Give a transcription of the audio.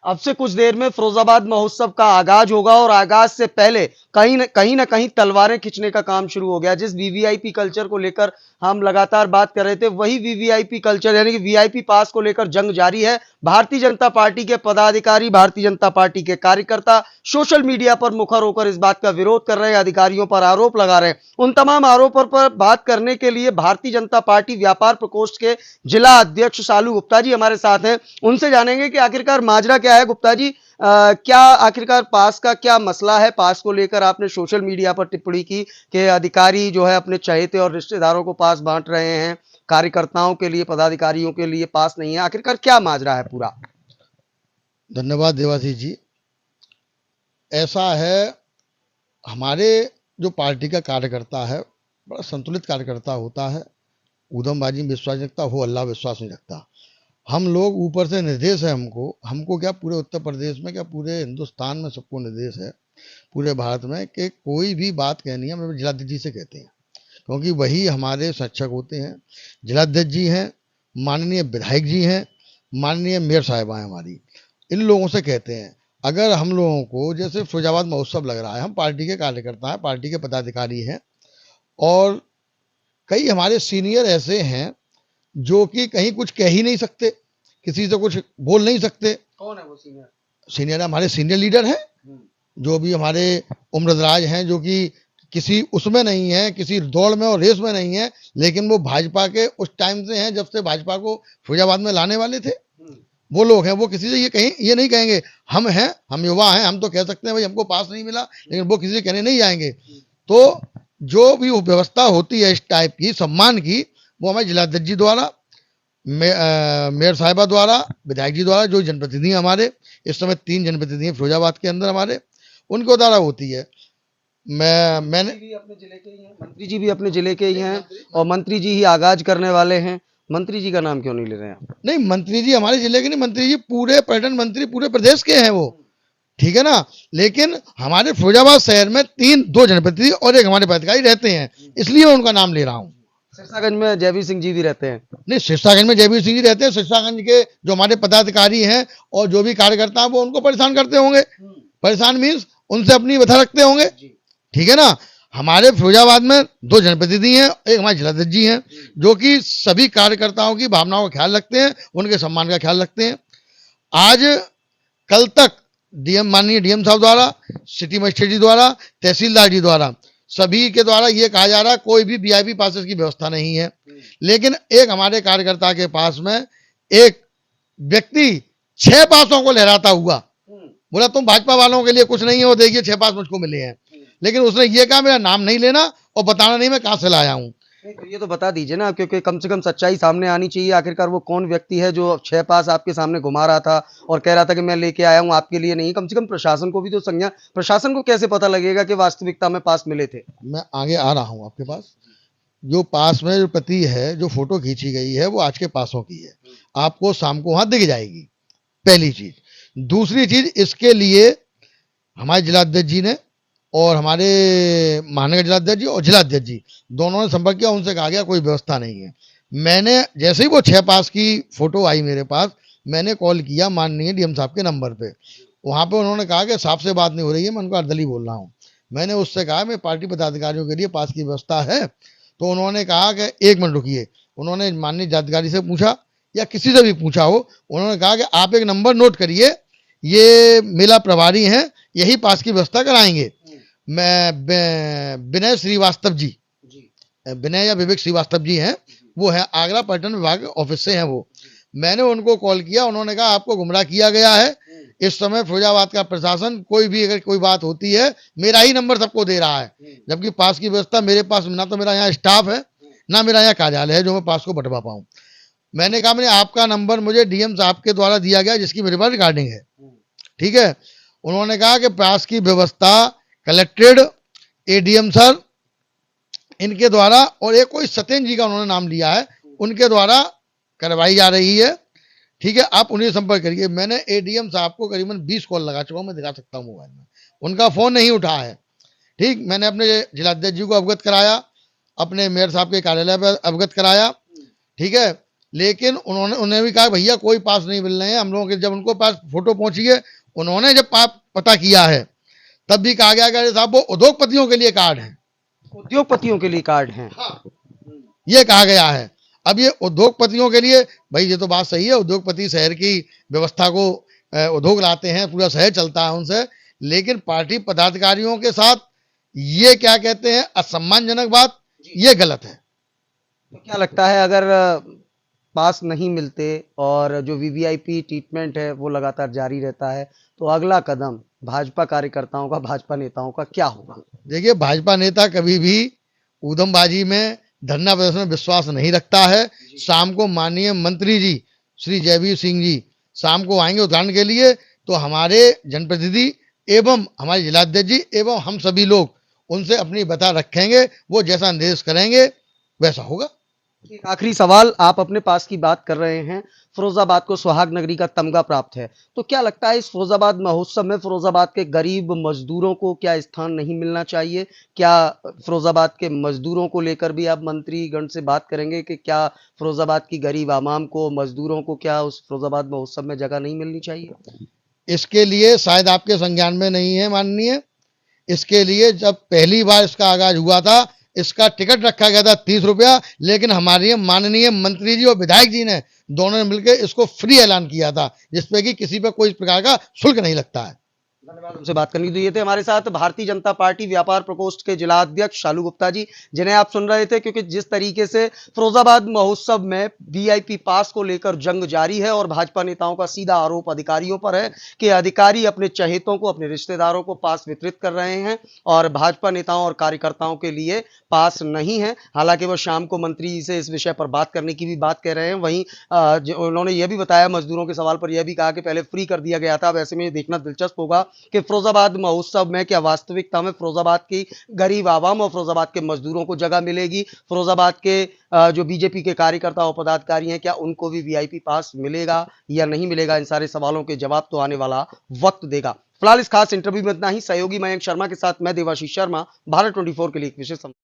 अब से कुछ देर में फिरोजाबाद महोत्सव का आगाज होगा और आगाज से पहले कहीं ना कहीं तलवारें खींचने का काम शुरू हो गया। जिस वीवीआईपी कल्चर को लेकर हम लगातार बात कर रहे थे, वही वीवीआईपी कल्चर यानी कि वीआईपी पास को लेकर जंग जारी है। भारतीय जनता पार्टी के पदाधिकारी, भारतीय जनता पार्टी के कार्यकर्ता सोशल मीडिया पर मुखर होकर इस बात का विरोध कर रहे हैं, अधिकारियों पर आरोप लगा रहे हैं। उन तमाम आरोपों पर बात करने के लिए भारतीय जनता पार्टी व्यापार प्रकोष्ठ के जिला अध्यक्ष शालू गुप्ता जी हमारे साथ हैं। उनसे जानेंगे कि आखिरकार माजरा क्या है। गुप्ता जी, क्या आखिरकार पास का क्या मसला है? पास को लेकर आपने सोशल मीडिया पर टिप्पणी की कि अधिकारी जो है अपने चहेते और रिश्तेदारों को पास बांट रहे हैं, कार्यकर्ताओं के लिए, पदाधिकारियों के लिए पास नहीं है। आखिरकार क्या माजरा है पूरा? धन्यवाद देवाशीष जी। ऐसा है, हमारे जो पार्टी का कार्यकर्ता है बड़ा संतुलित कार्यकर्ता होता है। ऊधमबाजी में विश्वास नहीं रखता, हो अल्लाह विश्वास नहीं रखता। हम लोग ऊपर से निर्देश है हमको क्या पूरे उत्तर प्रदेश में, क्या पूरे हिंदुस्तान में सबको निर्देश है, पूरे भारत में, कि कोई भी बात कहनी है हम जिलाध्यक्ष जी से कहते हैं, क्योंकि वही हमारे शिक्षक होते हैं। जिलाध्यक्ष जी हैं, माननीय विधायक जी हैं, माननीय मेयर साहिबा हैं हमारी, इन लोगों से कहते हैं। अगर हम लोगों को जैसे फिरोजाबाद महोत्सव लग रहा है, हम पार्टी के कार्यकर्ता हैं, पार्टी के पदाधिकारी हैं, और कई हमारे सीनियर ऐसे हैं जो कि कहीं कुछ कह ही नहीं सकते, किसी से कुछ बोल नहीं सकते। कौन है वो सीनियर? सीनियर हमारे सीनियर लीडर हैं, जो भी हमारे उम्रदराज हैं, जो कि किसी उसमें नहीं है, किसी दौड़ में और रेस में नहीं है, लेकिन वो भाजपा के उस टाइम से हैं जब से भाजपा को फिरोजाबाद में लाने वाले थे। वो लोग हैं, वो किसी से ये नहीं कहेंगे हम हैं, हम युवा हैं, हम तो कह सकते हैं भाई हमको पास नहीं मिला, लेकिन वो किसी से कहने नहीं जाएंगे। तो जो भी व्यवस्था होती है इस टाइप की सम्मान की, वो हमारे जिलाध्यक्ष जी द्वारा, मेयर साहिबा द्वारा, विधायक जी द्वारा, जो जनप्रतिनिधि हमारे इस समय 3 जनप्रतिनिधि हैं फिरोजाबाद के अंदर हमारे, उनको द्वारा होती है। मैंने भी अपने जिले के ही हैं, मंत्री जी भी अपने जिले के ही हैं और मंत्री जी ही आगाज करने वाले हैं। मंत्री जी का नाम क्यों नहीं ले रहे हैं आप? नहीं, मंत्री जी हमारे जिले के नहीं, मंत्री जी पूरे पर्यटन मंत्री पूरे प्रदेश के हैं वो, ठीक है ना। लेकिन हमारे फिरोजाबाद शहर में 2 जनप्रतिनिधि और एक हमारे पदाधिकारी रहते हैं, इसलिए मैं उनका नाम ले रहा हूँ। सिरसागंज में जयवीर सिंह जी भी रहते हैं। नहीं, सिरसागंज में जयवीर सिंह जी रहते हैं। सिरसागंज के जो हमारे पदाधिकारी हैं और जो भी कार्यकर्ता हैं वो उनको परेशान करते होंगे। परेशान मीन्स उनसे अपनी व्यथा रखते होंगे, ठीक है ना। हमारे फिरोजाबाद में 2 जनप्रतिनिधि हैं, एक हमारे जिलाध्यक्ष जी हैं, जो कि सभी कार्यकर्ताओं की भावनाओं का ख्याल रखते हैं, उनके सम्मान का ख्याल रखते हैं। आज कल तक माननीय डीएम साहब द्वारा, सिटी मजिस्ट्रेट जी द्वारा, तहसीलदार जी द्वारा, सभी के द्वारा ये कहा जा रहा है कोई भी वीआईपी पासेस की व्यवस्था नहीं है। लेकिन एक हमारे कार्यकर्ता के पास में एक व्यक्ति 6 पासों को लहराता हुआ बोला तुम भाजपा वालों के लिए कुछ नहीं हो, देखिए 6 पास मुझको मिले हैं। लेकिन उसने ये कहा मेरा नाम नहीं लेना और बताना नहीं मैं कहां से लाया हूं। तो ये तो बता दीजिए ना, क्योंकि कम से कम सच्चाई सामने आनी चाहिए। आखिरकार वो कौन व्यक्ति है जो 6 पास आपके सामने घुमा रहा था और कह रहा था कि मैं लेके आया हूं, आपके लिए नहीं? कम से कम प्रशासन को भी तो संज्ञा, प्रशासन को कैसे पता लगेगा कि वास्तविकता में पास मिले थे? मैं आगे आ रहा हूं आपके पास। जो पास में जो प्रति है, जो फोटो खींची गई है, वो आज के पासों की है, आपको शाम को वहां दिख जाएगी, पहली चीज। दूसरी चीज, इसके लिए हमारे जिलाध्यक्ष जी ने और हमारे महानगर जिलाध्यक्ष जी और जिलाध्यक्ष जी दोनों ने संपर्क किया, उनसे कहा गया कोई व्यवस्था नहीं है। मैंने जैसे ही वो 6 पास की फोटो आई मेरे पास, मैंने कॉल किया माननीय डीएम साहब के नंबर पे। वहां पे उन्होंने कहा कि साहब से बात नहीं हो रही है, मैं उनको अर्दली बोल रहा हूँ। मैंने उससे कहा मैं पार्टी पदाधिकारियों के लिए पास की व्यवस्था है, तो उन्होंने कहा कि 1 मिनट रुकिए। उन्होंने माननीय जिलाधिकारी से पूछा या किसी से भी पूछा हो, उन्होंने कहा कि आप एक नंबर नोट करिए, ये मेला प्रभारी हैं, यही पास की व्यवस्था कराएंगे। मैं विनय श्रीवास्तव जी, विनय या विवेक श्रीवास्तव जी हैं, वो है आगरा पर्यटन विभाग ऑफिस से हैं वो। मैंने उनको कॉल किया, उन्होंने कहा आपको गुमराह किया गया है। इस समय फिरोजाबाद का प्रशासन कोई भी अगर कोई बात होती है मेरा ही नंबर सबको दे रहा है, जबकि पास की व्यवस्था मेरे पास ना तो मेरा यहाँ स्टाफ है ना मेरा यहाँ कार्यालय है जो मैं पास को बंटवा पाऊँ। मैंने कहा मैंने आपका नंबर मुझे डीएम साहब के द्वारा दिया गया जिसकी मेरे पास रिकॉर्डिंग है, ठीक है। उन्होंने कहा कि पास की व्यवस्था कलेक्टेड, एडीएम सर इनके द्वारा और एक कोई सत्येंद्र जी का उन्होंने नाम लिया है, उनके द्वारा करवाई जा रही है, ठीक है। आप उन्हें संपर्क करिए। मैंने एडीएम साहब को करीबन 20 कॉल लगा चुका हूं, मैं दिखा सकता हूं मोबाइल में, उनका फोन नहीं उठा है, ठीक। मैंने अपने जिलाध्यक्ष जी को अवगत कराया, अपने मेयर साहब के कार्यालय पर अवगत कराया, ठीक है। लेकिन उन्हें भी कहा भैया कोई पास नहीं मिल रहे हैं हम लोगों के। जब उनको पास फोटो पहुंची है, उन्होंने जब पता किया है, तब भी कहा गया कि अरे साहब वो उद्योगपतियों के लिए कार्ड है। उद्योगपतियों के लिए कार्ड हैं। हाँ, ये कहा गया है। अब ये उद्योगपतियों के लिए, भाई ये तो बात सही है, उद्योगपति शहर की व्यवस्था को उद्योग लाते हैं, पूरा शहर चलता है उनसे, लेकिन पार्टी पदाधिकारियों के साथ ये क्या कहते हैं असम्मानजनक बात, ये गलत है। तो क्या लगता है अगर पास नहीं मिलते और जो वीवीआईपी ट्रीटमेंट है वो लगातार जारी रहता है, तो अगला कदम भाजपा कार्यकर्ताओं का, भाजपा नेताओं का क्या होगा? देखिए, भाजपा नेता कभी भी ऊधमबाजी में, धरना प्रदर्शन में विश्वास नहीं रखता है। शाम को माननीय मंत्री जी श्री जयवीर सिंह जी शाम को आएंगे उद्घाटन के लिए, तो हमारे जनप्रतिनिधि एवं हमारे जिलाध्यक्ष जी एवं हम सभी लोग उनसे अपनी बता रखेंगे, वो जैसा निर्देश करेंगे वैसा होगा। एक आखिरी सवाल, आप अपने पास की बात कर रहे हैं, फिरोजाबाद को सुहाग नगरी का तमगा प्राप्त है, तो क्या लगता है इस फिरोजाबाद महोत्सव में फिरोजाबाद के गरीब मजदूरों को क्या स्थान नहीं मिलना चाहिए? क्या फिरोजाबाद के मजदूरों को लेकर भी आप मंत्रीगण से बात करेंगे कि क्या फिरोजाबाद की गरीब आवाम को, मजदूरों को क्या उस फिरोजाबाद महोत्सव में जगह नहीं मिलनी चाहिए? इसके लिए शायद आपके संज्ञान में नहीं है माननीय। इसके लिए जब पहली बार इसका आगाज हुआ था, इसका टिकट रखा गया था 30 रुपया, लेकिन हमारे माननीय मंत्री जी और विधायक जी ने दोनों ने मिलकर इसको फ्री ऐलान किया था, जिसपे कि किसी पे कोई प्रकार का शुल्क नहीं लगता है। धन्यवाद हमसे बात करने के लिए। ये थे हमारे साथ भारतीय जनता पार्टी व्यापार प्रकोष्ठ के जिला अध्यक्ष शालू गुप्ता जी, जिन्हें आप सुन रहे थे, क्योंकि जिस तरीके से फिरोजाबाद महोत्सव में वीआईपी पास को लेकर जंग जारी है और भाजपा नेताओं का सीधा आरोप अधिकारियों पर है कि अधिकारी अपने चहेतों को, अपने रिश्तेदारों को पास वितरित कर रहे हैं और भाजपा नेताओं और कार्यकर्ताओं के लिए पास नहीं है। हालांकि वो शाम को मंत्री जी से इस विषय पर बात करने की भी बात कह रहे हैं। वहीं उन्होंने यह भी बताया, मजदूरों के सवाल पर यह भी कहा कि पहले फ्री कर दिया गया था। वैसे में ये देखना दिलचस्प होगा कि फिरोजाबाद महोत्सव में क्या वास्तविकता में फिरोजाबाद की गरीब आवाम और फिरोजाबाद के मजदूरों को जगह मिलेगी? फिरोजाबाद के जो बीजेपी के कार्यकर्ता और पदाधिकारी हैं, क्या उनको भी वीआईपी पास मिलेगा या नहीं मिलेगा? इन सारे सवालों के जवाब तो आने वाला वक्त देगा। फिलहाल इस खास इंटरव्यू में इतना ही। सहयोगी मयंक शर्मा के साथ मैं देवाशीष शर्मा, भारत 24 के लिए एक विशेष